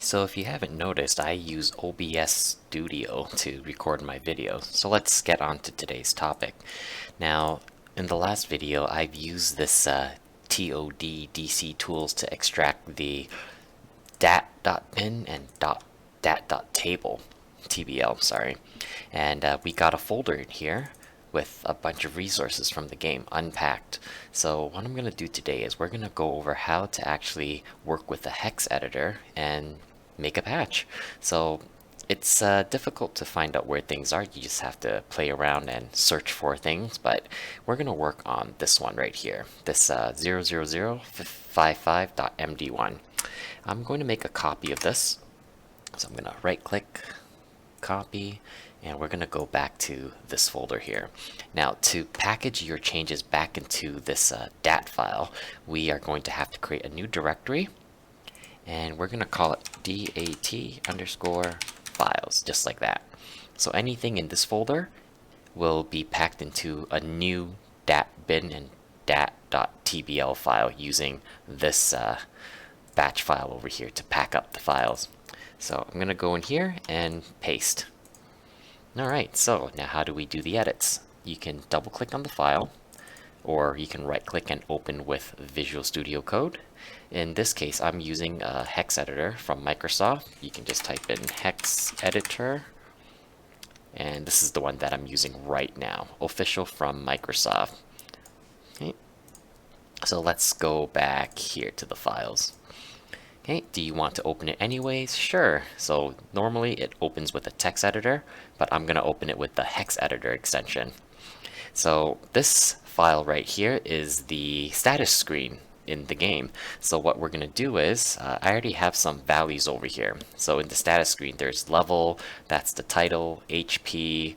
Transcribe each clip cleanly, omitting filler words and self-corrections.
So if you haven't noticed, I use OBS Studio to record my videos. So let's get on to today's topic. Now, in the last video, I've used this ToDDCTools to extract the dat.bin and dat.table, TBL, sorry. And we got a folder in here with a bunch of resources from the game unpacked. So what I'm going to do today is we're going to go over how to actually work with the hex editor and make a patch. So it's difficult to find out where things are. You just have to play around and search for things, but we're going to work on this one right here, this 00055.md1. I'm going to make a copy of this. So I'm going to right click, copy, and we're going to go back to this folder here. Now, to package your changes back into this dat file, we are going to have to create a new directory, and we're going to call it dat_files, just like that. So anything in this folder will be packed into a new dat.bin and dat.tbl file using this batch file over here to pack up the files. So I'm going to go in here and paste. Alright, so now how do we do the edits? You can double click on the file, or you can right click and open with Visual Studio Code. In this case, I'm using a hex editor from Microsoft. You can just type in hex editor, and this is the one that I'm using right now, official from Microsoft. Okay. So let's go back here to the files. Okay, do you want to open it anyways? Sure. So normally it opens with a text editor, but I'm going to open it with the hex editor extension. So this file right here is the status screen in the game. So what we're going to do is, I already have some values over here. So in the status screen, there's level, that's the title, HP,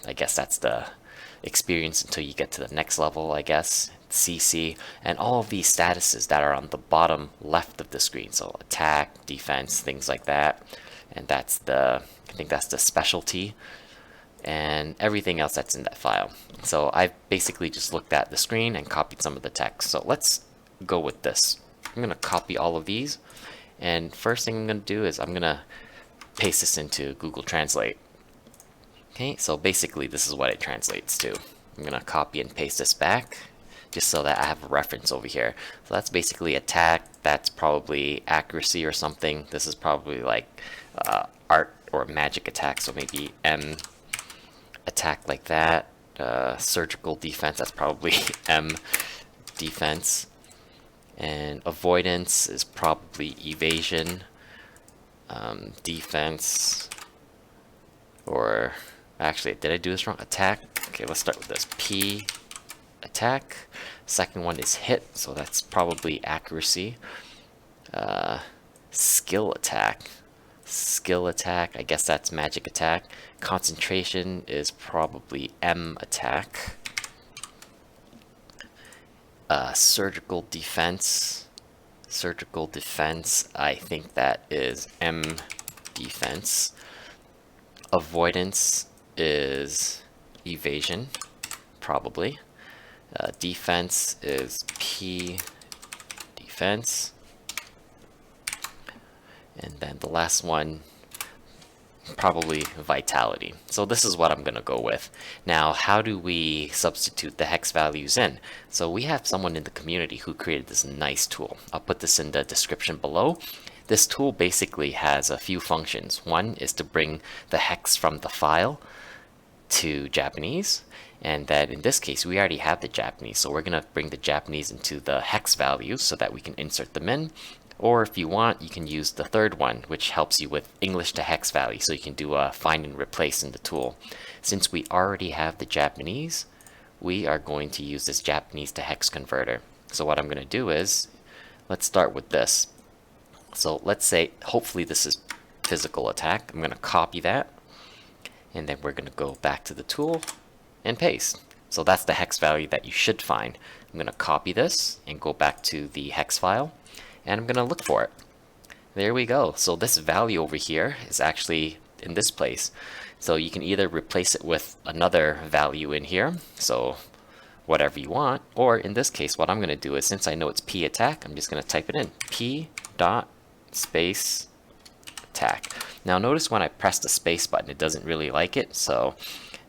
I guess that's the experience until you get to the next level, I guess. CC, and all of these statuses that are on the bottom left of the screen, so attack, defense, things like that. And that's the, I think that's the specialty, and everything else that's in that file. So I've basically just looked at the screen and copied some of the text. So let's go with this. I'm going to copy all of these, and first thing I'm going to do is I'm going to paste this into Google Translate. Okay, so basically this is what it translates to. I'm going to copy and paste this back, just so that I have a reference over here. So that's basically attack, that's probably accuracy or something. This is probably like art or magic attack, so maybe M attack like that. Surgical defense, that's probably M defense. And avoidance is probably evasion. Defense, or actually, did I do this wrong? Attack. Okay, let's start with this. P attack. Second one is hit, so that's probably accuracy. Skill attack. Skill attack, I guess that's magic attack. Concentration is probably M attack. Surgical defense. Surgical defense, I think that is M defense. Avoidance is evasion, probably. Defense is P defense. And then the last one, probably vitality. So this is what I'm going to go with. Now, how do we substitute the hex values in? So we have someone in the community who created this nice tool. I'll put this in the description below. This tool basically has a few functions. One is to bring the hex from the file to Japanese, and then in this case we already have the Japanese, so we're going to bring the Japanese into the hex values so that we can insert them in. Or if you want, you can use the third one, which helps you with English to hex value, so you can do a find and replace in the tool. Since we already have the Japanese, we are going to use this Japanese to hex converter. So what I'm going to do is, let's start with this. So let's say, hopefully this is physical attack. I'm going to copy that, and then we're going to go back to the tool and paste. So that's the hex value that you should find. I'm going to copy this and go back to the hex file, and I'm going to look for it. There we go. So this value over here is actually in this place. So you can either replace it with another value in here, so whatever you want, or in this case what I'm going to do is, since I know it's P attack, I'm just going to type it in. P dot space attack. Now notice when I press the space button, it doesn't really like it, so,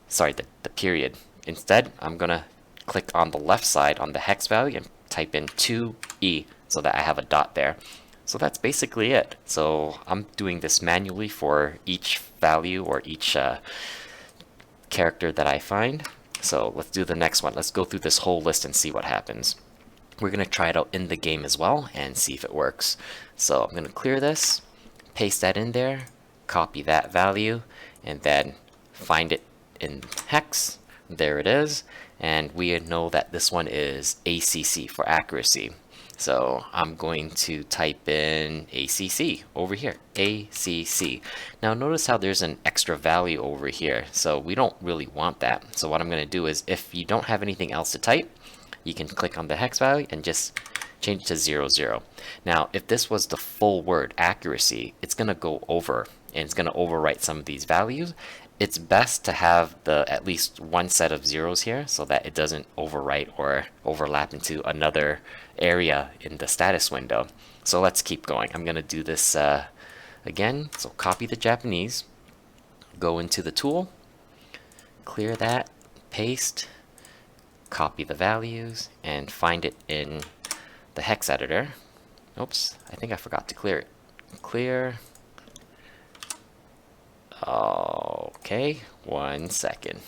sorry, the period. Instead, I'm gonna click on the left side on the hex value and type in 2E so that I have a dot there. So that's basically it. So I'm doing this manually for each value or each character that I find. So let's do the next one. Let's go through this whole list and see what happens. We're going to try it out in the game as well and see if it works. So I'm going to clear this, paste that in there, copy that value, and then find it in hex. There it is. And we know that this one is ACC for accuracy. So I'm going to type in ACC over here, ACC. Now notice how there's an extra value over here. So we don't really want that. So what I'm going to do is, if you don't have anything else to type, you can click on the hex value and just change to 00. Now if this was the full word accuracy, it's going to go over and it's going to overwrite some of these values. It's best to have at least one set of zeros here so that it doesn't overwrite or overlap into another area in the status window. So let's keep going. I'm going to do this again. So copy the Japanese, go into the tool, clear that, paste, copy the values, and find it in the hex editor. Oops, I think I forgot to clear it. Clear. Okay, 1 second.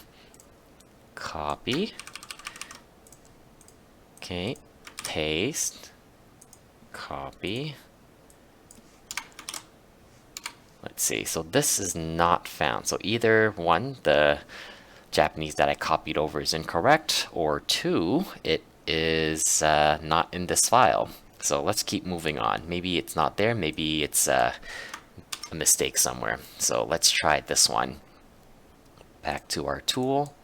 Copy. Okay, paste. Copy. Let's see, so this is not found. So either one, the Japanese that I copied over is incorrect, or two, it is not in this file. So let's keep moving on. Maybe it's not there, maybe it's a mistake somewhere. So let's try this one. Back to our tool.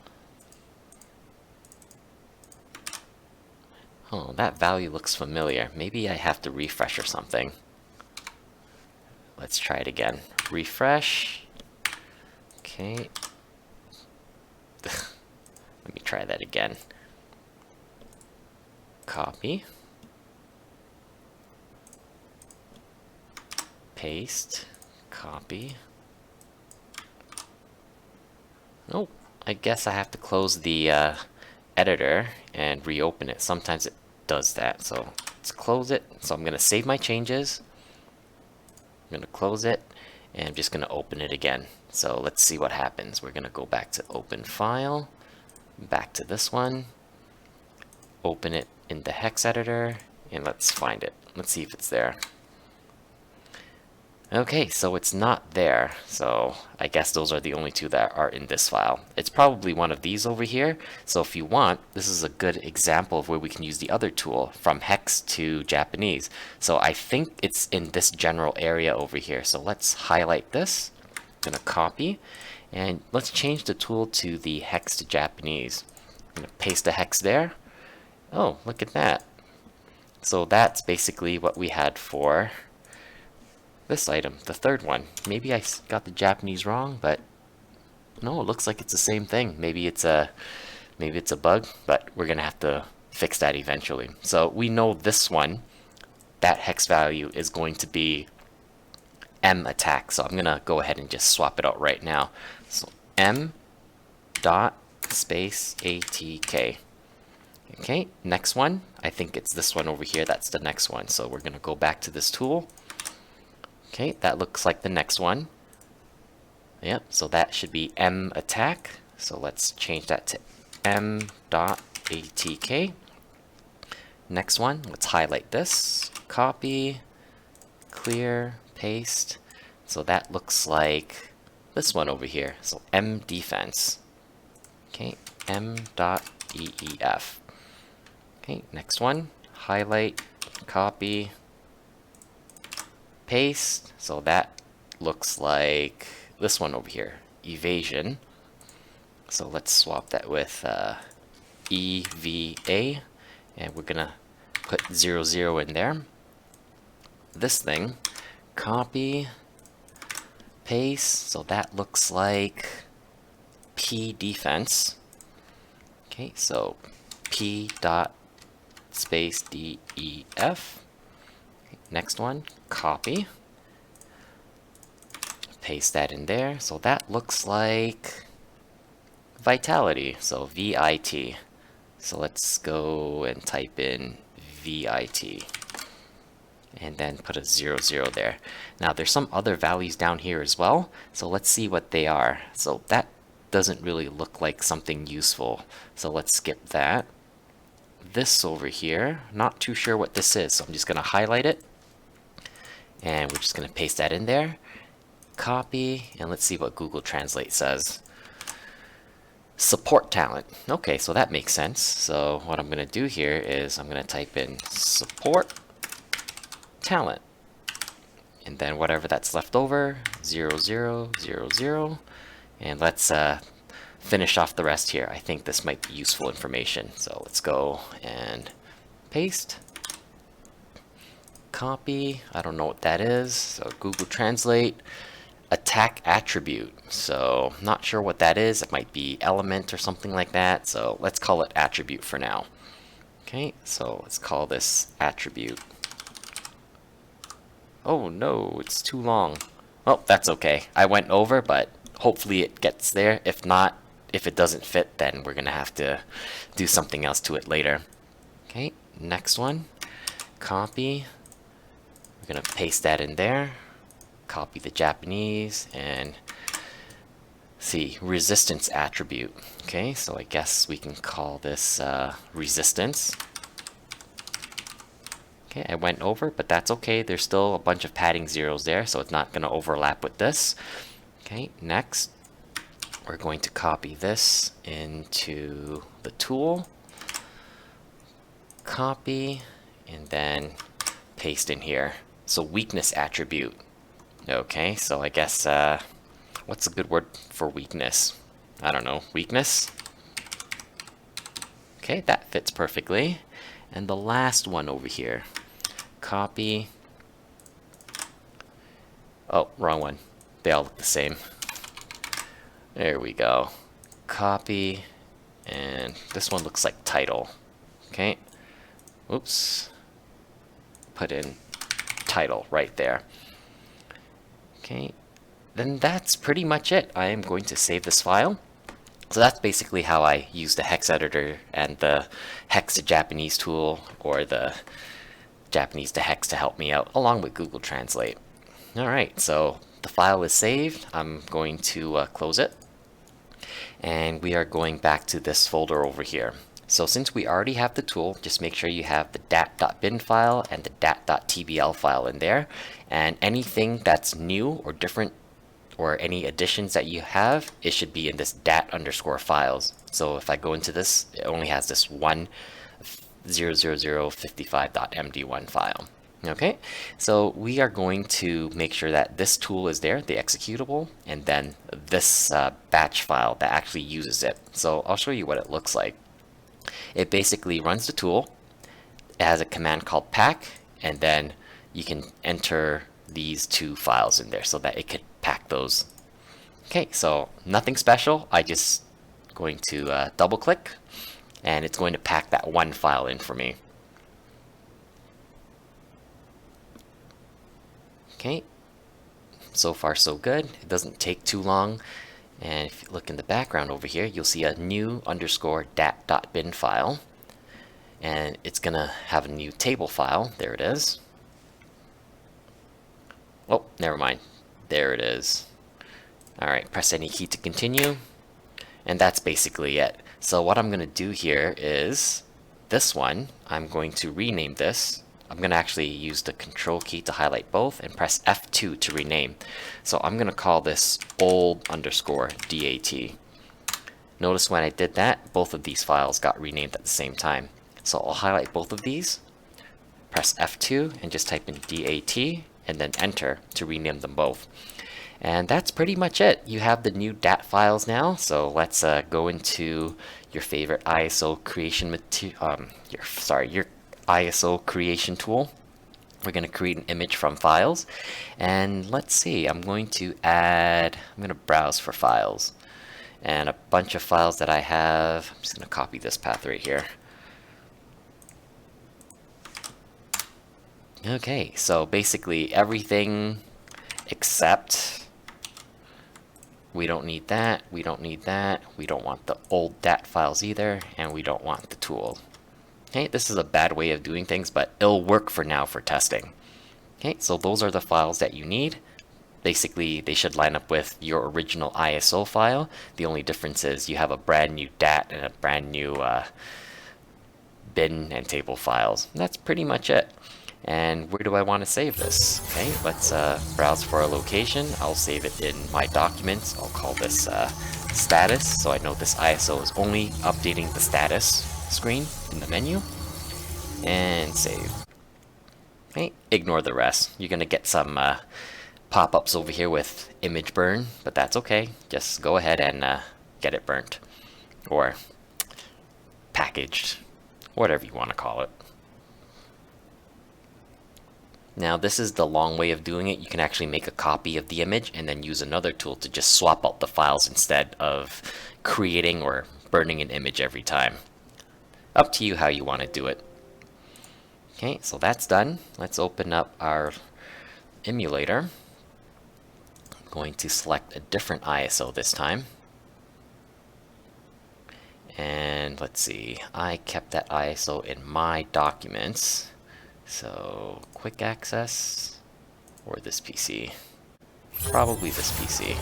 Oh, that value looks familiar. Maybe I have to refresh or something. Let's try it again. Refresh. Okay. Let me try that again. Copy. Paste. Copy. Oh, I guess I have to close the editor and reopen it. Sometimes it does that. So let's close it. So I'm going to save my changes. I'm going to close it, and I'm just going to open it again. So let's see what happens. We're going to go back to open file, back to this one, open it in the hex editor, and let's find it. Let's see if it's there. Okay, so it's not there. So I guess those are the only two that are in this file. It's probably one of these over here. So if you want, this is a good example of where we can use the other tool from hex to Japanese. So I think it's in this general area over here. So let's highlight this. I'm gonna copy, and let's change the tool to the hex to Japanese. I'm gonna paste the hex there. Oh, look at that. So that's basically what we had for this item, the third one. Maybe I got the Japanese wrong, but no, it looks like it's the same thing. Maybe it's a bug, but we're gonna have to fix that eventually. So we know this one, that hex value is going to be M attack. So I'm gonna go ahead and just swap it out right now. So M dot space ATK. Okay, next one. I think it's this one over here. That's the next one. So we're gonna go back to this tool. Okay, that looks like the next one. Yep, so that should be M attack. So let's change that to M.ATK. Next one, let's highlight this, copy, clear, paste. So that looks like this one over here. So M defense. Okay, M.EEF. Okay, next one, highlight, copy, paste. So that looks like this one over here, evasion. So let's swap that with EVA, and we're gonna put 00 in there. This thing, copy, paste. So that looks like P defense. Okay, so P dot space DEF. Okay, next one, copy, paste that in there. So that looks like vitality, so VIT. So let's go and type in VIT and then put a 0, 0 there. Now there's some other values down here as well, so let's see what they are. So that doesn't really look like something useful, so let's skip that. This over here, not too sure what this is, so I'm just going to highlight it and we're just going to paste that in there. Copy, and let's see what Google Translate says. Support talent. Okay, so that makes sense. So what I'm going to do here is I'm going to type in support talent, and then whatever that's left over, 0, 0, 0, 0, and let's finish off the rest here. I think this might be useful information, so let's go and paste, copy. I don't know what that is, so Google Translate. Attack attribute, so not sure what that is. It might be element or something like that, so let's call it attribute for now. Okay, so let's call this attribute. Oh no, it's too long. Well, that's okay. I went over, but hopefully it gets there. If not, if it doesn't fit, then we're gonna have to do something else to it later. Okay, next one, copy. We're gonna paste that in there. Copy the Japanese and see resistance attribute. Okay, so I guess we can call this resistance. Okay, I went over, but that's okay. There's still a bunch of padding zeros there, so it's not going to overlap with this. Okay, next we're going to copy this into the tool, copy, and then paste in here. So weakness attribute. Okay, so I guess, what's a good word for weakness? I don't know, weakness? Okay, that fits perfectly. And the last one over here, copy. Oh, wrong one. They all look the same. There we go. Copy, and this one looks like title. Okay, oops. Put in title right there. Okay, then that's pretty much it. I am going to save this file. So that's basically how I use the hex editor and the hex to Japanese tool, or the Japanese to hex, to help me out, along with Google Translate. Alright, so the file is saved. I'm going to close it. And we are going back to this folder over here. So since we already have the tool, just make sure you have the dat.bin file and the dat.tbl file in there. And anything that's new or different, or any additions that you have, it should be in this dat_files. So if I go into this, it only has this one 00055.md1 file. Okay, so we are going to make sure that this tool is there, the executable, and then this batch file that actually uses it. So I'll show you what it looks like. It basically runs the tool. It has a command called pack, and then you can enter these two files in there so that it could pack those. Okay, so nothing special. I just going to double click, and it's going to pack that one file in for me. Okay, so far so good. It doesn't take too long. And if you look in the background over here, you'll see a new _dat.bin file. And it's going to have a new table file. There it is. Oh, never mind. There it is. Alright, press any key to continue. And that's basically it. So what I'm going to do here is this one, I'm going to rename this. I'm going to actually use the control key to highlight both and press F2 to rename. So I'm going to call this old_dat. Notice when I did that, both of these files got renamed at the same time. So I'll highlight both of these, press F2, and just type in DAT, and then enter to rename them both. And that's pretty much it. You have the new DAT files now. So let's go into your favorite ISO creation your ISO creation tool. We're going to create an image from files, and let's see, I'm going to browse for files, and a bunch of files that I have. I'm just going to copy this path right here. Okay, so basically everything except We don't need that, we don't need that, we don't want the old DAT files either, and we don't want the tool. Okay, this is a bad way of doing things, but it'll work for now for testing. Okay, so those are the files that you need. Basically, they should line up with your original ISO file. The only difference is you have a brand new DAT and a brand new bin and table files. And that's pretty much it. And where do I want to save this? Okay, let's browse for a location. I'll save it in my documents. I'll call this status, so I know this ISO is only updating the status screen in the menu. And save. Okay, ignore the rest. You're gonna get some pop-ups over here with image burn, but that's okay. Just go ahead and get it burnt. Or packaged. Whatever you want to call it. Now this is the long way of doing it. You can actually make a copy of the image and then use another tool to just swap out the files instead of creating or burning an image every time. Up to you how you want to do it. Okay, so that's done. Let's open up our emulator. I'm going to select a different ISO this time. And let's see, I kept that ISO in my documents. So, quick access, or this PC. Probably this PC.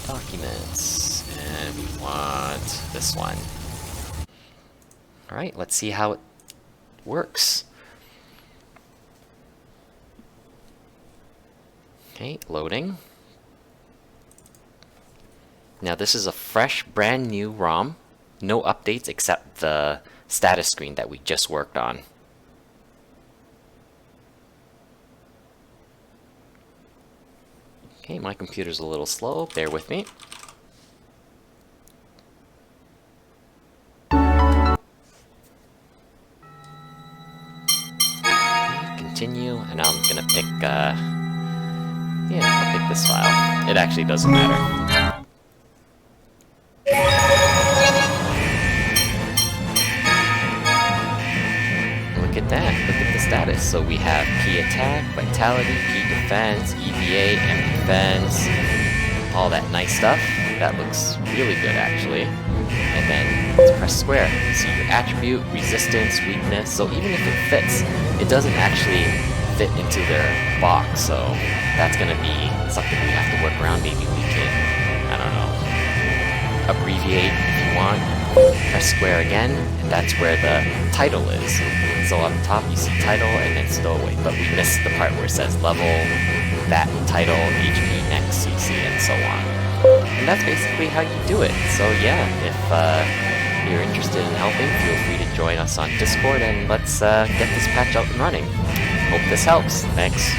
Documents, and we want this one. Alright, let's see how it works. Okay, loading. Now this is a fresh, brand new ROM. No updates except the status screen that we just worked on. Okay, my computer's a little slow, bear with me. Continue, and now I'm gonna pick, I'll pick this file. It actually doesn't matter. Look at that, look at the status. So we have key attack, vitality, key defense, EVA, M defense, all that nice stuff. That looks really good actually. And then let's press square. See your attribute, resistance, weakness. So even if it fits, it doesn't actually fit into their box. So that's gonna be something we have to work around. Maybe we can, I don't know, abbreviate if you want. Press square again, and that's where the title is. So on the top you see title and then stowaway, but we missed the part where it says level, that title, HP, next, CC, and so on. And that's basically how you do it. So yeah, if you're interested in helping, feel free to join us on Discord and let's get this patch up and running. Hope this helps. Thanks.